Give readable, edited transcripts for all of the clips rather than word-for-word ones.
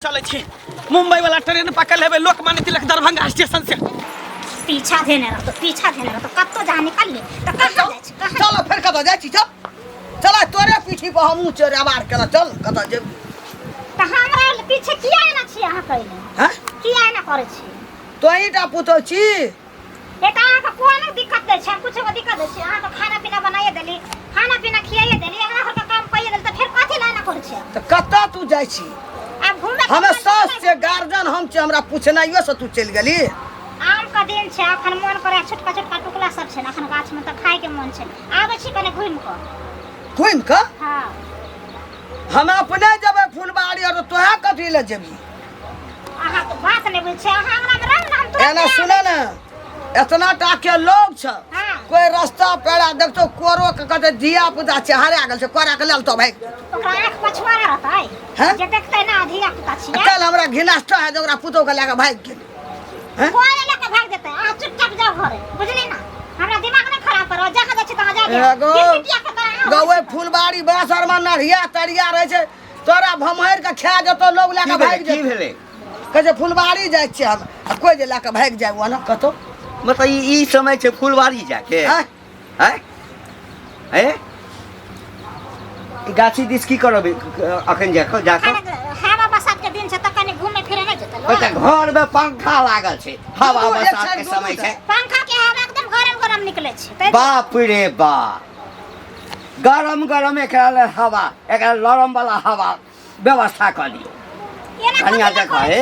चले छी मुंबई वाला ट्रेन पकड़ लेबे लोकमान्य तिलक दरभंगा स्टेशन से पीछा देने रह तो कब तो जा निकल ले तो कहां जाय छी चलो फिर कत जाय छी चल तोरे पीठी पर हमहू चोर आवार केला चल कत जे त हमरा पीछे किया ना छी अहाँ कहले हैं किया ना करे छी तो ईटा पुतो छी एटा अहाँ के कोनो दिक्कत नै छै कुछ को दिक्कत छै अहाँ तो खाना पीना बनाइए देली खाना पीना खियाइए देली हमरा हर का काम कइए देली त फिर कथि ला ना करे छी त कत तू जाय छी अब घूमे हमें सास से गार्जियन हम छ हमरा पूछनाइयो से तू चल गेली आम का दिन छै अखन मन करे छोटका छोटका टुकड़ा सब छै अखन गाछ में त खाए के मन छै आबै छी कने घूम के हां हम अपने जबे फुलबाड़ी और तोहे कथि ले जेबी अहाँ के बात नै बुझ छै अहाँ हमरा में रंग नाम तो एना सुने ना इतना टा के लोग छ हां कोई रास्ता पेड़ा देखतो कोरो के कते दिया पुता छै हरा गेल छै कोरा के लेल तो भाई ओकरा आंख पछुआरा रहतै हैं जे देखतै ना धिया पुता छियै कल हमरा घिनास्टा है जोकरा पुतो के लेके भाग गेल हैं कोई लेके भाग देतै आ चुपचाप जाओ घरे बुझली ना हमरा दिमाग नै खराब करो जहाँ जाय छी तहाँ जा गवे फुलबाड़ी बासर में नरिया तरिया रहे छै तोरा भमहर के खा जतो लोग लेके भाग की भेले कहे फुलबाड़ी जाय छी हम कोई जे लेके भाग जाय वो ना कतो मतलब ई समय छै फुलबाड़ी जाके हैं हैं ई गाछी दिस की करबे अखन जाके हवा बरसात के दिन छै त कने घूमे फिरे नै जेतै लोग ओतऽ घर में पंखा लागल छै हवा बरसात के समय छै पंखा के हवा एकदम गरम गरम निकले छै बाप रे बाप गरम गरम एकरा ले हवा एकरा लरम वाला हवा व्यवस्था कर दियो कनिया देखा हे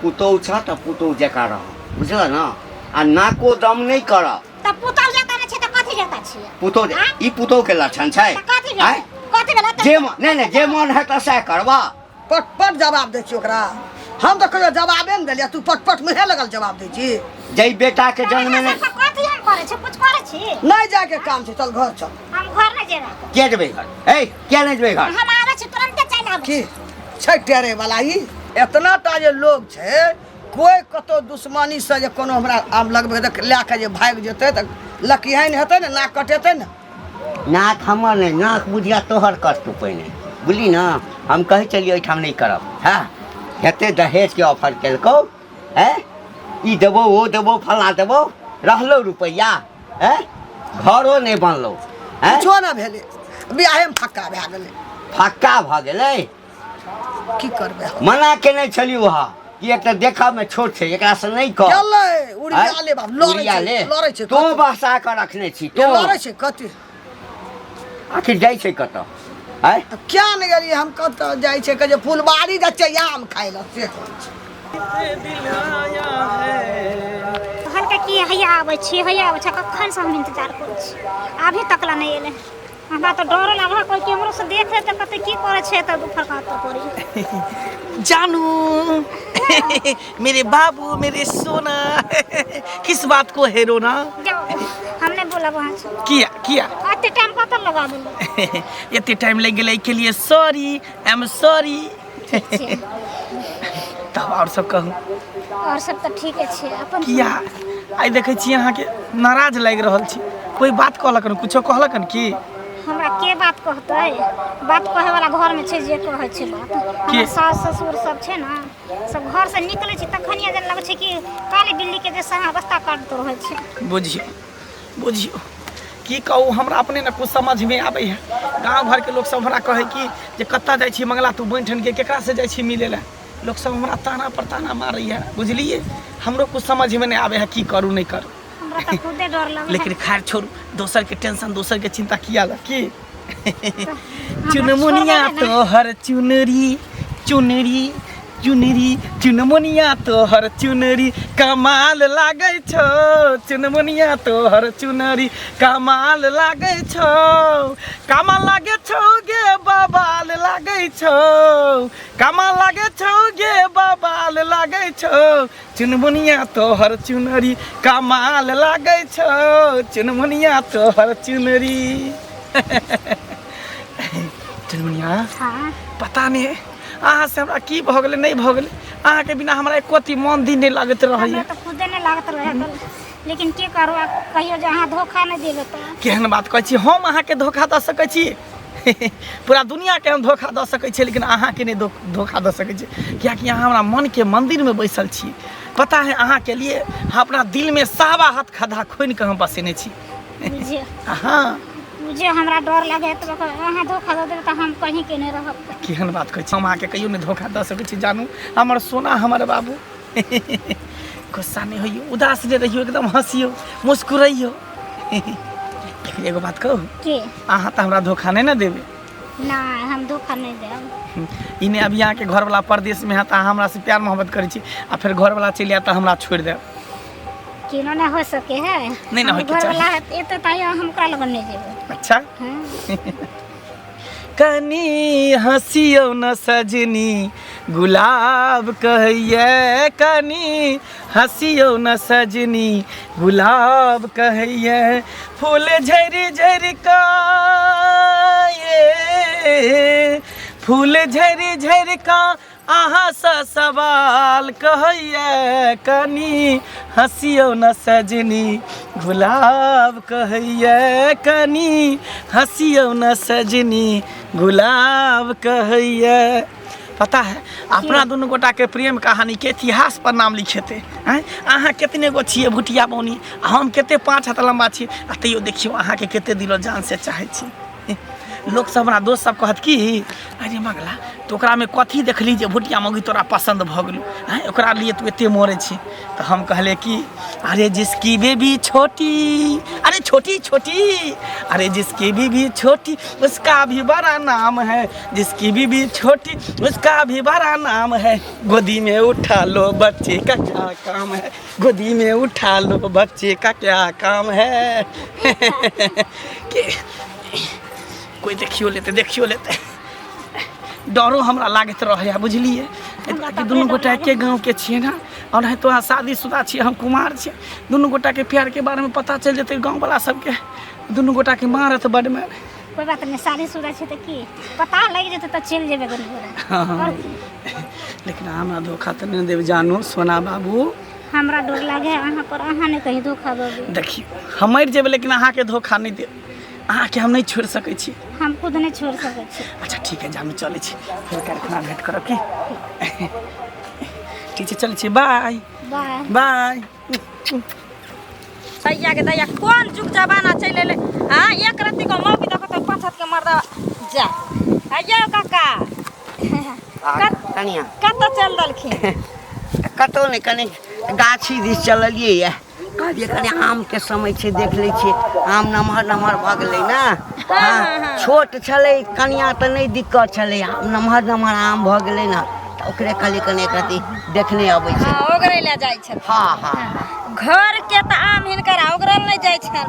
पुतौ छ त पुतौ जका रह बुझल ना आ नाको दम नै कर त पुतौ जका नै छै त कथि जका छियै पुतौ ई पुतौ के लक्षण छै कथि भेलै जे नै जे मन है त सह करबा पट जवाब दे छी ओकरा हम तो कहियो जवाबे न देलिया तू पट मुहे लगल जवाब दे छी जई बेटा के जन्म में कथि हम करे छै कुछ करे छी नहीं जाके काम छै चल घर चल हम घर नै जेबै के जेबै घर ए के नै जेबै घर हम आबै छी तुरंते चल आबै की छै टेरे वाला ई इतना टा जे लोग छै कोई कतो दुश्मनी से जे कोनो हमरा आम लगबे देख लेके जे भाग जेतै त लकिहन हेतै न नाक कटेतै न नाक हमर नै नाक बुझिया तोहर कष्ट पहिने बुझली ना हम कहे चलिए एठाम नहीं करब हाँ हेते दहेज के ऑफर केलको है ई देबो वो देबो फला देबो रहलो रुपैया है घरो नहीं बनलो है कुछो ना भेलै बियाहे में फक्का भए गेलै फक्का भ गेलै की करबे मना केने छलियो हा कि एक त देखा में छोट छै एकरा से नहीं कर चलै उड़िया ले बाप लड़ै छै तो बसा के रखने छी तो लड़ै छै कथि आखिर जाई छै कत है क्या नहीं गेलिए हम कत जाय छै के जे फुलबाड़ी जा छै आम खाइ ल से हल्का की हैया आबै छै कखन से हम इंतजार करै छी अभी तक ला नहीं एले हमरा तो डर लागल कोई कैमरा से देख ले त कते की करे छै त दुफर का त करी जानू मेरे बाबू मेरे सोना किस बात को है रोना हमने बोला वहां से किया आते टाइम पता लगा बोलो इतने टाइम लग गया के लिए सॉरी आई एम सॉरी तब और सब कहूँ और सब तो ठीक है अपन किया आई देखे छी अहाँ के नाराज लग रहल छी कोई बात कहलकन कुछो कहलकन की हमरा के बात कहतै बात कहे वाला घर में छै जे कहै छै बात हमर सास ससुर सब छै ना सब घर से निकले छै तखनिया जन लगे छै कि काली बिल्ली के जैसा अवस्था काट तो रहै छै बुझियो की कहू हमरा अपने न कुछ समझ में आबै है गांव भर के लोग सब हमरा कहे कि जे कत्ता जाय छी मंगला तू बैठन के केकरा से जाय छी मिले ला लोग सब हमरा ताना पर ताना मारै है बुझलिए हमरो कुछ समझ में नहीं आबै है की करू नहीं करू हमरा त खुदे डर लगे लेकिन खैर छोड़ू दोसर के टेंशन दोसर के चिंता किया ला की चुनमुनिया तोहर चुनरी चुनरी चुनरी चुनमुनिया तोहर चुनरी कमाल लागे छो चुनमुनिया तोहर चुनरी कमाल लागे छो कमाल लागे छो गे बाबाल लागे छो कमाल लागे छो गे बाबाल लागे छो चुनमुनिया तोहर चुनरी कमाल लागे छो चुनमुनिया तोहर चुनरी चुनमुनिया हां पता नहीं अहाँ से हमरा की भ गेलै नहीं भ गेलै अहाँ के बिना हमरा एको मन दिन नहीं लागत रहैया हमरा त खुदे नहीं लागत रहे लेकिन के करू कहियो जे अहाँ धोखा नहीं देबे त केहन बात कहै छी हम अहाँ के धोखा द सकै छी पूरा दुनिया के हम धोखा दऽ सकै छियै लेकिन अहाँ के नहीं धोखा दऽ सकै छियै कियाकि अहाँ हमरा मन के मंदिर में बैसल छी। पता है अहाँ के लिए अपना दिल में 1.25 हाथ खड्डा खोनि के हम बसेने छी। बुझिए हाँ मुझे हमरा डर लगे तो अहाँ धोखा दऽ देबै तऽ हम कहीं के नहीं रहब। केहन बात कहै छी, हम अहाँके कहियो नहीं धोखा दऽ सकै छी जानू हमर सोना हमर बाबू। गुस्सा नहीं होइयो, उदास नहीं रहियो, एकदम हंसियो मुस्कुराइयो। लेकिन एगो बात कहू के अहाँ तो हमरा धोखा नहीं ना देबे। ना हम धोखा नहीं देब। इन्हें अभी यहाँ के घर वाला परदेश में है तो अहाँ हमरा से प्यार मोहब्बत करै छी आ फिर घर वाला चलि आए तो हमरा छोड़ देब। केना ना हो सके है नहीं ना होय के घर चाही। वाला एते त हम ओकरा लगन नहीं जेबै। अच्छा हाँ। कनी हंसियो न सजनी गुलाब कहिए, कनी हंसियो न सजनी गुलाब कहिए, फूल झरि झरि का ये फूल झरि झरि का अहाँ से सवाल कहिए, कनी हंसियो न सजनी गुलाब कहिए, कनी हंसियो न सजनी गुलाब कहिए। पता है अपना दुनू गोटा के प्रेम कहानी के इतिहास पर नाम लिखेते हैं। अहाँ कितने गो छिए भुटिया बौनी, हम केते 5 हाथ लंबा छिए आ तैयो देखियो अहाँ के केते दिलो जान से चाहे छी। लोग सब हमरा दोस्त सब कहत कि अरे मगला तो ओकरा में कथी देखली जे भुटिया मौगी तोरा पसंद भ गेलू हैं, ओकरा लिए तू एते मोरे छी। तो हम कहले कि अरे जिसकी बेबी छोटी, अरे छोटी छोटी, अरे जिसकी बीबी छोटी उसका भी बड़ा नाम है, जिसकी बीबी छोटी उसका भी बड़ा नाम है, गोदी में उठा लो बच्चे का क्या काम है, गोदी में उठा लो बच्चे का क्या काम है। कोई देखियो लेते डरो हमरा लागत रहे बुझलिए कि दुनू गोटा के गाँव के छिए ना और है तो शादीशुदा छिए हम कुमार छिए। दुनू गोटा के प्यार के बारे में पता चल जते गाँव वाला सबके दुनू गोटा के मारत बड में। कोई बात नहीं शादीशुदा छै त की पता लग जेते त चल जेबे दुनू गोटा। हाँ। लेकिन हमरा धोखा तो नहीं देव जानू सोना बाबू। हमरा डर लागे अहाँ पर अहाँ ने कहीं धोखा दे। देखिए हम मर जेबे लेकिन अहाँ के धोखा नहीं देव, अहाँ के हम नहीं छोड़ सकै छी। हम खुद नहीं छोड़ सकै छी। अच्छा ठीक है जामे चले छी फिर कारखाना भेंट करब की। ठीक है चले छी बाय बाय बाय। सैया के दैया कौन जुग जमाना चल ले हां एक रत्ती को मौकी देखो तो 5 हाथ के मर्दा जा आइयो काका कनिया कत चल दलखिन कतौ नहीं कने गाछी दिस चललिए ये कहलिए कने आम के समय छे देख ले छी आम नमहर नमहर भ गेलै ना। हाँ छोट छले कनिया त नहीं दिक्कत छले, आम नमहर नमहर आम भ गेलै ना त ओकरे कहलिए कने एक रति देखने आबै छै। हां ओगरे ले जाय छन। हाँ हाँ घर के त आम हिनकर ओगरल नहीं जाय छन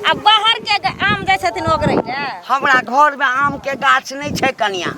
आ बाहर के आम जाय छथिन ओगरे रे। हमरा घर में आम के गाछ नहीं छै कनिया।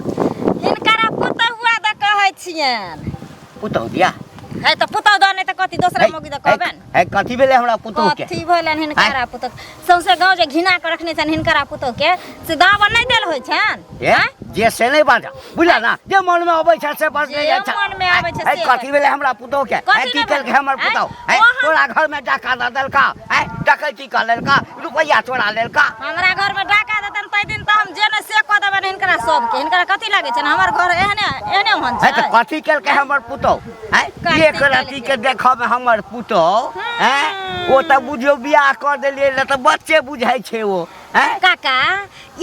हिनकर पुतहुआ द कहै छियन। पुतौ दिया है त पुतौ द नहीं त कथि दोसरा मौगी द कहबन। है कथी भेले हमरा पुतौ के कथि भेलन हिनकर पुतौ सौसे गांव जे घिना के रखने छन हिनकर पुतौ के से दावा नहीं देल होय छन। हैं जे से नहीं बाजा बुझला ना जे मन में आबै छै से बस नहीं जे अच्छा मन में आबै छै है से कथी भेले हमरा पुतौ के है कथी की नहि कल के भेलै? हमर पुतौ है ओहन- तोरा घर में डाका द देलका है डकैती कर लेलका रुपया चोरा लेलका। हमरा घर में डाका देतन तै दिन त हम जेने से क देबन हिनकरा सब के हिनकरा कथि लागे छन हमर घर एहने एहने होन है छै। त कथी कल के हमर पुतौ है कथी एक रति के देखब में हमर पुतौ है ओ त बुझियो बियाह कर देलिए ल त बच्चे बुझाई छै वो है। काका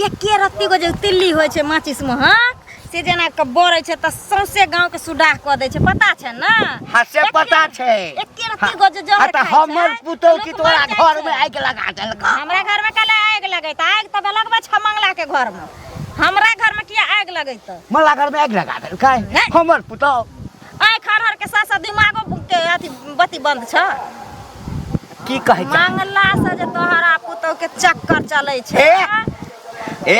एके रत्ती गो जे तिल्ली होय छै माचिस महक से जेना के बोरै छै त सौसे गांव के सुडाह क दै छै पता छै ना। हाँ से पता छै। एके रत्ती गो जे जहर त खाइ छै, हमर पुतौ की लोक तोरा मर जाइ घर छै। में आगि लगा देलका। हमरा घर में कला आग लगैत आग त लगबै छ मंगला के घर में हमरा घर में किया आग लगैत मला घर में आगि लगा देलका नहीं। हमर पुतौ आइ खरहर के साथ साथ दिमागो के अथी बत्ती बंद छ। की कहै छै मंगला से जे तोहरा पुतौ के चक्कर चलै छै। ए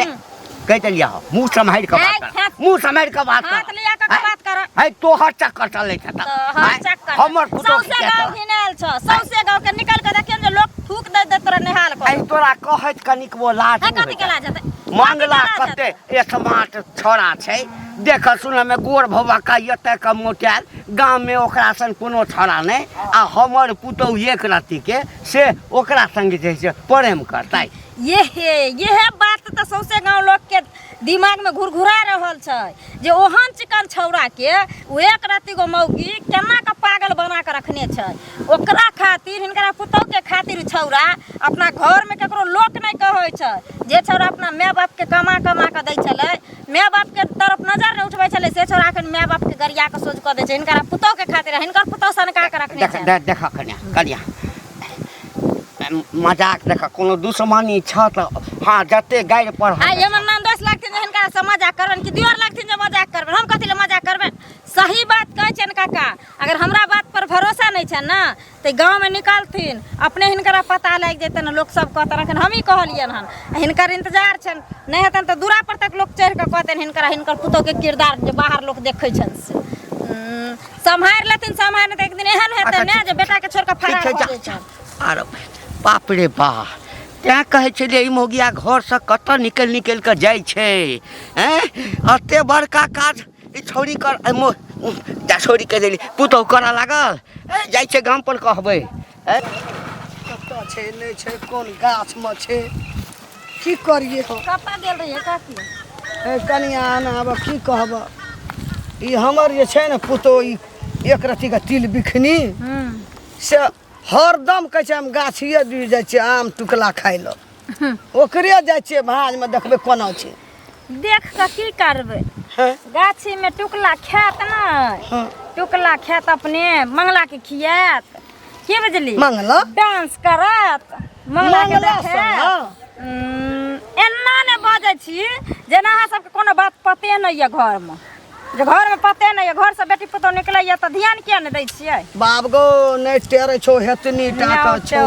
कह चलिया हो मुंह संभाल के बात कर मुंह संभाल के बात हाथ लिया के कर बात कर। है तोहर चक्कर चले छै तो हर चक्कर हमर पुतौ सौसे गांव घिनायल छ सौसे गांव के निकल के देखियन जे लोग थूक दे दे तोरा निहाल आई कर। तोरा कहत कनिक वो लाज है नहीं कथि के लाज हेतै मंगला कते स्मार्ट छोरा छै देख सुन में गोर भवा का एते का मोटाल गाँव में ओकरा सन कोनो छौड़ा नहीं आ हमर पुतौह एक रत्ती के से ओकरा संगे जे छै प्रेम करतै। ये बात तो सौसे गांव लोग के दिमाग में घुरघुरा रहल छै जे ओहन चिकन छौड़ा के वो एक रत्ती गो मौगी केना के पागल बना के रखने छै। ओकरा खातिर हिनकरा पुतौह के खातिर छौड़ा अपना घर में केकरो लोक नहीं कहै छै। जे छौड़ा अपना माय बाप के कमा के दै छलै, माय बाप के तरफ नजर नहीं उठबै छलै, से छौड़ा के माय बाप के गरिया के सोच क दै छै। हिनकरा पुतौह के खातिर हिनकर पुतौह सनका के रखने छै। देख कन्या मजाक देख कोनो दुश्मनी छ त हाँ जते गाइर पर आई हमर नाम दोस्त लागथिन जे हिनका से मजाक करबन कि दियोर लागथिन जे मजाक करबन। हम कथि ले मजाक करबन? सही बात कहै छन काका। अगर हमरा बात पर भरोसा नहीं छन ना तो गांव में निकालथिन, अपने हिनकरा पता लग जेतै न। लोग सब कहतन अखन हम ही कहलियन हन, हिनकर इंतजार छन। नहीं हेतन तो दूरा पर तक लोग चढ़ के कहतन हिनकर पुतौह के किरदार जे बाहर लोग देखै छन से संभार लेथिन। संभार त एक दिन एहन हेतै ने जे बेटा के छोड़ के फरार हो जाइ छन। अरे बाप रे बाप, त्या कहै छलियै ई मौगिया घर से कत निकल के जाइ छै। एते बड़का काज ई छौरी कर छोरी के देली पुतौह करऽ लागल। जाइ छै गाम पर कहबै कतऽ छै नहीं छै, कोन गाछ में छै, की करिए हो। कपा गेल रहिए काकी कनिया आना अब की कहब। ई हमर जे छै ने पुतौह ई एक रत्ती के तिल बिखनी से हरदम कहै छै हम गाछिए दिस जाइ छियै आम टुकला खाइ लए। ओकरे जाइ छियै भाँज में देखबै कोना छै। देख के की करबै? गाछी में टुकला खात नहीं, टुकला खात अपने मंगला के खियात। की बुझली? मंगला डांस करत मंगला के मंगला देखे। एना ने बाजै छी जेना अहाँ सबके कोनो बात पते नहीं है घर में। जे घर में पते नहीं है, घर से बेटी पुतौह निकलैया तो ध्यान किया नहीं दै छियै? बाप गो नहीं टेरै छौ हेतनी टाका छौ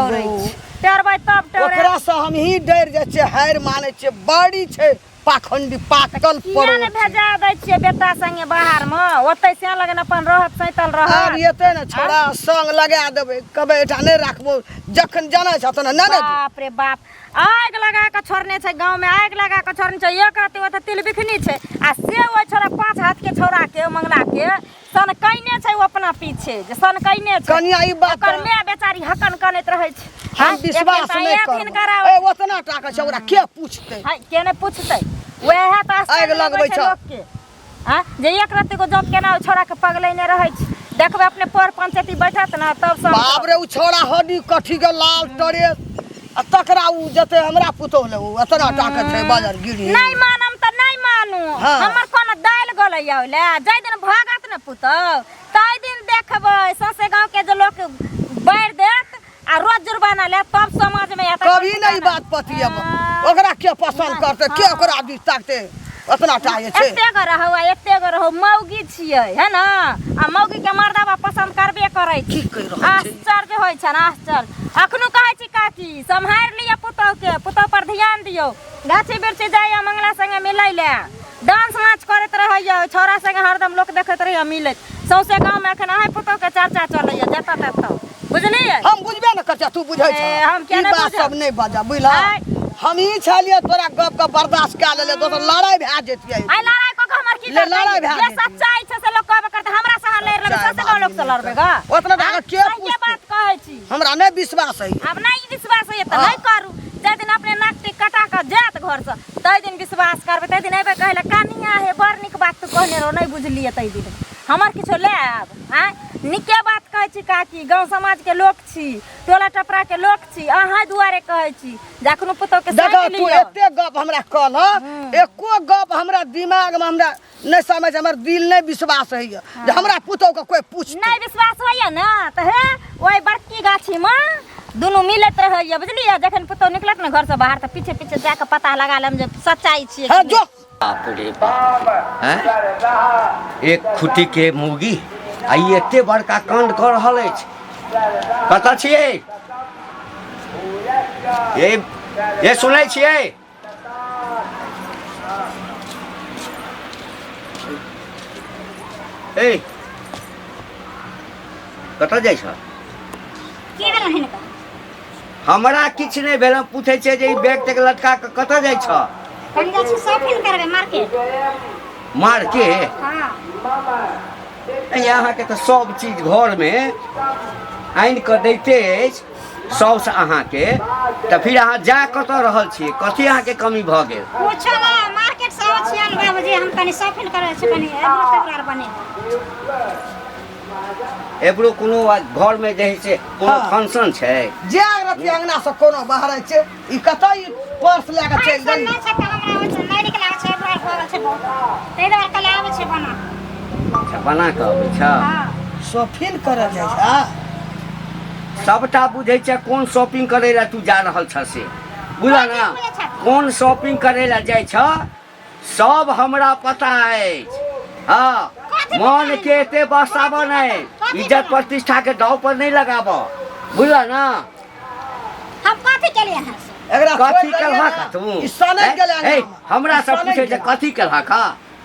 टेरबै तब टेरै। ओकरा से हम ही डर जाइ छियै, हार मानै छियै। बड़ी छै पाखंडी पाकल किया ने भेजा दै छियै बेटा संगे बाहर में? ओतै से लगन अपन रहत सैतल रहत। आब एतै ने छोड़ा संग लगा देबै, कहबै एठा नहीं राखबो जखन जानै छ तना ना। बाप रे बाप, आग लगा के छोड़ने छै गांव में, आग लगा के छोड़ने छै। एक रत्ती ओतै तिल बिखनी छै आ से ओइ छोड़ा 5 हाथ के छौड़ा के मंगला के सन कइने छै वो अपना पीछे जे सन कइने छै। कनिया ई बात ओकर माय बेचारी हकन कनैत रहै छै। हम विश्वास नहीं करब। ए ओतना टाका छौड़ा के पूछतै? हाय के ने पूछतै? वएह त आग लगबै छ लोग के। हां जे एक रत्ती को जब केना छोड़ा के पगलैने रहै छै। देखबै अपने पर पंचायती बैठत ना तब सब बाप रे उ छौड़ा हड्डी कठी के लाल टरे आ तकरा उ जते हमरा पुतौह ले उ एतना टाका छै बाजार गिरी। नहीं मानम त नहीं मानू। हमर कोनो दाल गलैया होले जै दिन भागत न पुतौह तै दिन देखबै ससे गांव के जे लोग बैर देत आ रोज जुर्माना ले तब समाज में आता। कभी नहीं बात पतियब ओकरा के पसंद करते के ओकरा दिस ताकते उतना टाइम छै। एते ग रहो मौगी छियै है ना आ मौगी के मर्दावा पसंद करबे करै छी। आश्चर्य होय छै ना आश्चर्य। अखनो कहै छी काकी संभार लिया पुतौह के, पुतौह पर ध्यान दियो। गाछी बिरछी जाइया मंगला संगे मिलै ले, डांस नाच करैत रहैया छौड़ा संगे हरदम लोक देखैत रहैया मिलैत। सौसे गांव में अखन अहाँ पुतौह के चर्चा चलैया जता तता बुझलियै? हम बुझबे न करछा तू बुझै छ। हम के ई बात सब नहीं बाजा बुझला। हम ही छलिए तोरा गप का बर्दाश्त कर लेले दोसर लड़ाई भए जेतियै। आई लड़ाई को हमर की ले लड़ाई भए ये सच्चाई छै से लोग कहबे करते हमरा से लड़ लेबे ससे गांव लोग से लड़बे गा। ओतना टाका के ये पूछते? बात कहै छी हमरा नहीं विश्वास है। अब नहीं विश्वास है त नहीं करू। जे दिन अपने नाक टिक कटा के जात घर से तै दिन विश्वास करबे। तै दिन एबे कहले कानिया हे बड़ निक बात तू कहने रो नहीं बुझलिए। तै दिन हमर किछो ले आब हां निके बात कहै छी काकी। गांव समाज के लोग छी, टोला टपरा के लोग छी, अहाँ दुआरे कहै छी जखनो पुतौह के देखो साथ तू लियो। एते गप हमरा कहल एको गप हमरा दिमाग में हमरा नहीं समझ हमर दिल नहीं विश्वास है जे हमरा पुतौह के कोई पूछ नहीं विश्वास होइया ना त हे ओइ बड़की गाछी में दुनू मिलत रहैया बुझलियै। जखन पुतौह निकलत न घर से बाहर त पीछे पीछे जाके पता लगा लेम जे सच्चाई छियै। हां जो बाप रे बाप, एक खुटी के मुर्गी आ ई एते बड़का कांड कर रहल अछि। कतऽ छियै? ये सुनै छियै? ए कतऽ जाइ छ? की भेल हिनका? हमरा किछु नहि भेल। पूछै छै जे ई बैग तक लटका के कतऽ जाइ छ? हम जाइ छी शॉपिंग करबै मार्केट। मार्केट? हां यहाँ के तो सब चीज घर में आनि कऽ दैते अछि सबसँ अहाँके तऽ फिर अहाँ जा कतऽ रहल छियै कथी अहाँके कमी भऽ गेल पूछो ना मार्केट से आबै छियै अनबा बजे हम कनी शॉपिंग करे छी कनी एब्रो तकरार बने एबरो कोनो घरमे जे है से कोनो हाँ। फंक्शन छै जे रति अंगना से कोनो बाहर छै ई कतऽ ई पर्स लए कऽ चलि टेंशन गेल नहीं छै त हमरा ओइ से नहीं निकला छै एब्रो भगल छै बहुत तै दुआरे कल आबै छै बना अच्छा बना कऽ अबै छ हां शॉपिंग करऽ जाइ छै सबटा बुझै छै कोन शॉपिंग करै लए तू जा रहल छ से बुझल ना कोन शॉपिंग करै लए जाइ छ सब हमरा पता अछि हाँ मन के एते बसाबऽ नहीं इज्जत प्रतिष्ठा के दाव पर नहीं लगाबऽ बुझल ना हम कथि केलिए हैं एकरा कथी केलहा का तू ई सनक गेलै ए, हमरा सब पूछे जे कथी केलहा का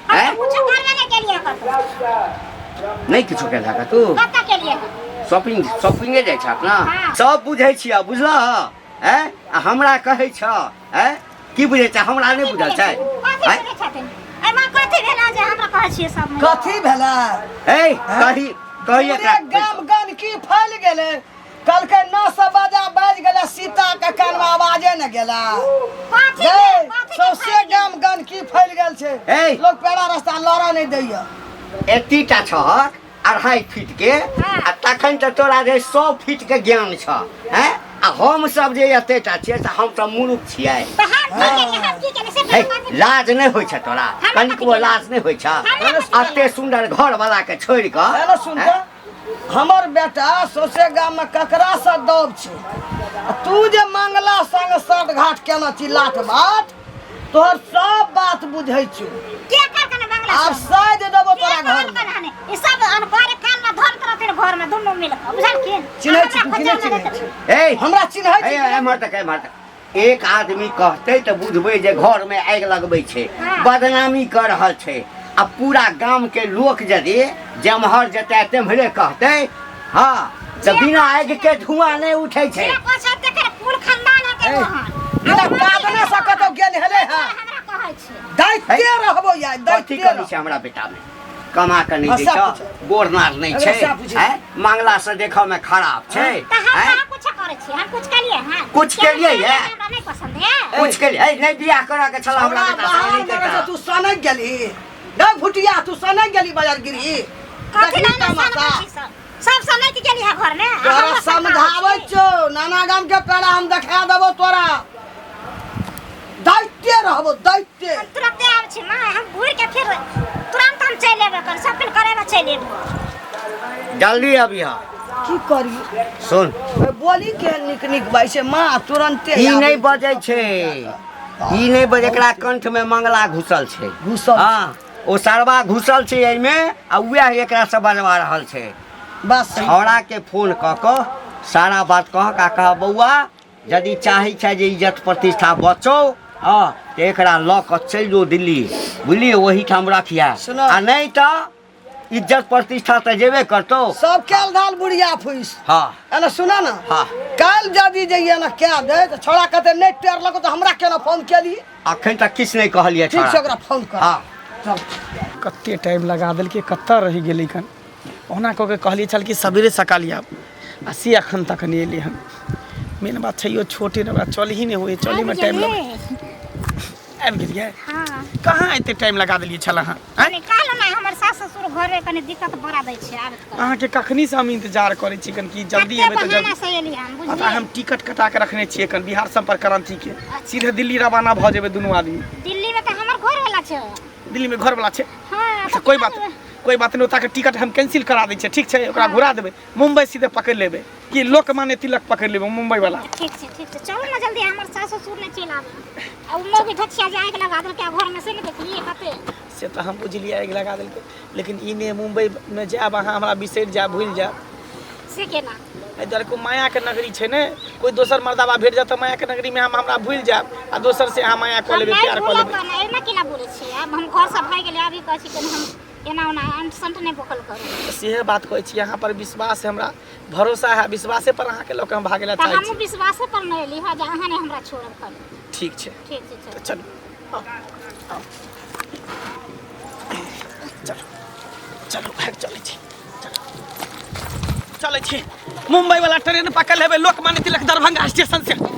हम हैं कुछ करबे नहीं केलिए कत नहीं किछो केलहा का तू कत केलिए शॉपिंगे जाइ छ ना हाँ। सब बुझै छियै बुझलह हैं आ हमरा कहै छ हैं की बुझै छ हमरा नहीं बुझल छै कथि हैं? बुझै छथिन एमा कथि भेला जे हमरा कहै छियै सब कथी भेलै ए कही कही पूरे गाम गंदगी फैल गेलै कल के 9 बाज गेलै सीता के कान में आवाजे न गेला कथि सौसे गाम गंदगी फैल गेल छै ए। लोग पेड़ा रास्ता लड़ा नहीं दैया एतीटा छहक 2.5 फीट के आ तखन तऽ तोरा जे 100 फीट के ज्ञान छ हैं आ हम सब जे एतेटा छियै तऽ हम सब मूर्ख छियै त हम की केलिए से हे कथि लाज नहीं होइ छ तोरा कनिको लाज नहीं होइ छ अते सुंदर घर वाला के छोड़ है कऽ ना सुन के हमर बेटा सौसे गाम में ककरा से दब छै आ तू जे मंगला संग सट घाट केना छी लाठ बाट तोहर सब बात बुझै छौ के कर कने बंगला आब साइड देबो तोरा घर में ई सब अनपार कान में धर रहथिन घर में दुनू मिल के बुझल के चिन्है छी तू चिन्है छी ए हमरा चिन्है छी एमहर तक एमहर तक एक आदमी कहते तऽ बुझबै जे घर में आगि लगबै छै हाँ। बदनामी कर रहल छै आ पूरा गाम के लोक यदि जेम्हर जेतै तेम्हरे कहते हाँ तऽ बिना आगि के धुआं नहीं उठै छै जे कहै तेकर कुल खानदान है के वहां बिना कादने से कतौ गेल हेले हां हमरा कहै छै दैते रहबो यार कथी दैते कमी छै हमरा बेटा में कमा के नहीं दै हँसा छ पूछे। गोरनार नहीं अरे छै हँसा पूछे। हैं मंगला से देखऽ में खराब छै त हम हैं? कुछ करे छी हम कुछ केलिए हां कुछ केलिए है? हमरा नहीं पसंद है कुछ के लिए नहीं बियाह करऽ के छला हमरा हमरा बेटा से बाहर नहीं में देखा तू सनक गेली नहीं भुटिया तू सनक गेली बाजार गिरी कथि देखली नहीं तमाशा। सब सनै के गेली है घर में तोरा समझाबै छौ नाना गाम के पेड़ा हम देखा देबो तोरा दैते रहबो दैते तुरंत आब छी मां हम घुर के फिर तुरंत हम चल लेबे कर शॉपिंग करे में चल लेबे जल्दी अभी हाँ की करी सुन बोली के निक निक बाई से मां तुरंते ई आबै नहीं छै। बजै छै ई नहीं बजे एकरा कंठ में मंगला घुसल छै घुसल हाँ ओ सरवा घुसल छै एहिमे आ वएह एकरा से बजवा रहल छै बस छौड़ा के फोन कऽ कऽ सारा बात कह बौआ यदि चाहै छै जे इज्जत प्रतिष्ठा बचौ हाँ तऽ एकरा लऽ कऽ चलि जो दिल्ली बुझलिए ओही ठाम रखिया सुनो। आ नहीं तऽ इज्जत प्रतिष्ठा तऽ जेबे करतौ सब कैल धाल बुढ़िया फुइस हाँ एना सुना ना हाँ काल जदी जइए ना क्या दे तो छोड़ा कहते नहीं टेर लगो तो हमरा केना फोन केली अखन तक किछु नहीं कहलिए ठीक छै ओकरा फोन कर हाँ चल कते टाइम लगा देलकै कतऽ रहि गेलै कन ओना कऽ के कहलिए चल कि सबेरे सकाल आब आ से अखन तक नहीं एलै हन मेन बात छै यो छोटे ने ओकरा चल ही नहीं हुए चले में टाइम लगे आबि गेलिए हां कहाँ एते टाइम लगा देलिए छल अहाँ अरे काल ना हमर सास ससुर घर रे कने दिक्कत बड़ा दै छै आबत कर अहाँ के कखनी से हम इंतजार करै छी कन कि जल्दी एबै तऽ बहाना जल्दी से एली हम पता बुझलिए हम टिकट कटा के रखने छियै कन बिहार संपर्क क्रांति के सीधे दिल्ली रवाना भऽ जेबै दुनू आदमी दिल्ली में त हमर घर वाला छै दिल्ली में घर वाला छै हां अच्छा कोई बात नहीं ओता के टिकट हम कैंसिल करा दै छियै ठीक छै ओकरा घुरा देबै मुंबई सीधे पकड़ि लेबै कि लोकमान्य तिलक पकड़ि लेबै मुंबई वाला ठीक छै चलो ना जल्दी हमर सास ससुर ने चल आबे आ उम्म भी धछिया जे आग लगा देलकै घर में से ने देखलिए कते से तऽ हम बुझलिए आगि लगा देलकै लेकिन ई ने मुंबई में जायब अहाँ हमरा बिसरि जायब भूलि जायब से केना एहि दुआरे कोइ माया के नगरी छै ने कोई दोसर मर्दाबा भेट जायत तऽ माया के नगरी में हमरा भूलि जायब आ दोसर से अहाँ माया कऽ लेबै प्यार कऽ लेबै एना केना बोलै छी अब हम घर से भाग गेलै अभी कहै छी कि हम एना ओना अंट नहीं बोकल करू सेहे बात कहै छी अहाँ पर विश्वास है हमरा भरोसा है विश्वासे पर अहाँ के लऽ के हम भागे ला त चाहै हम छी विश्वासे पर नहीं एली हा जे अहाँ ने हमरा छोड़ब कर ठीक छै ठीक छै तऽ चल चलू चलो चलो भाग चलै छी चले छी मुंबई वाला ट्रेन पकड़ लेबे लोकमान्य तिलक दरभंगा स्टेशन से